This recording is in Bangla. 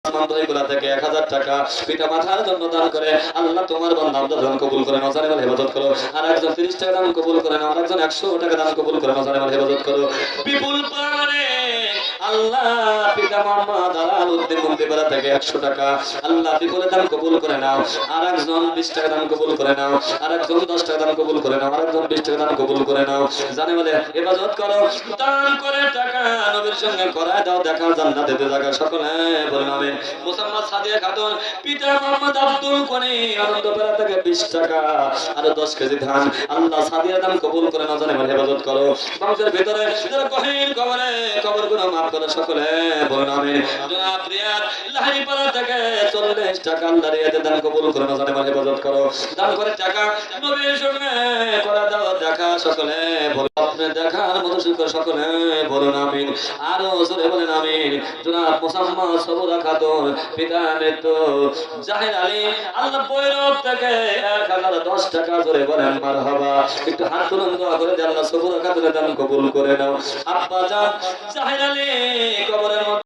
থেকে 1000 টাকা পিতা মাতার জন্য দান করে আল্লাহ তোমার বান্দা দান কবুল করে নজরে মাল হেফাজত করো। আর একজন 30 টাকা দান কবুল করে নাও, আর একজন 100 টাকা দান কবুল করে নজরে মাল হেফাজত করো। বিপুল পরিমাণে আল্লাহ পিতা মামা দালাল উদ্দিন মন্দিরপাড়া থেকে 100 টাকা আল্লাহ বিপুলের দান কবুল করে নাও। আর একজন 20 টাকা দান কবুল করে নাও, আর একজন 10 টাকা দান কবুল করে নাও, আর একজন 20 টাকা দান কবুল করে নাও। জানে বলে হেফাজত করো, দান করে টাকা নবীর সঙ্গে করায় দাও, দেখা জান্নাতে জায়গা সকলে বলেন আমিন। মুসাম্মদ সাদিয়া খাতুন পিতা মোহাম্মদ আব্দুল গনি আনন্দপাড়া থেকে 20 টাকা আর 10 কেজি ধান আল্লাহ সাদিয়া দান কবুল করে নাও, জানে বলে হেফাজত করো। মানুষের ভিতরে যারা গহীন কবরে কবরগুলো মাফ করে সকলে বলেন আমিন। জনাব রিয়াদ লাহিড়িপাড়া থেকে 40 টাকা আল্লাহ রিয়াদের দান কবুল করে নাও, জানে বলে হেফাজত করো। দান করে টাকা নবীর সঙ্গে করা দাও দেখা সকলে বলেন আপনি দেখার মতো শুকর সকলে বলুন আমিন। আরো জোরে বলেন আমিন। জনাব মুসাম্মদ সবুরা খাতুন পিতা নেত্র জাহির আলী আল্লাহ বৈরব থেকে 1010 টাকা জোরে বলেন মারহাবা। একটু হাত তুলুন দোয়া করে দিয়ে আল্লাহ সবুরা খাতুনের দান কবুল করে নাও। আব্বা জান জাহির আলী কবরের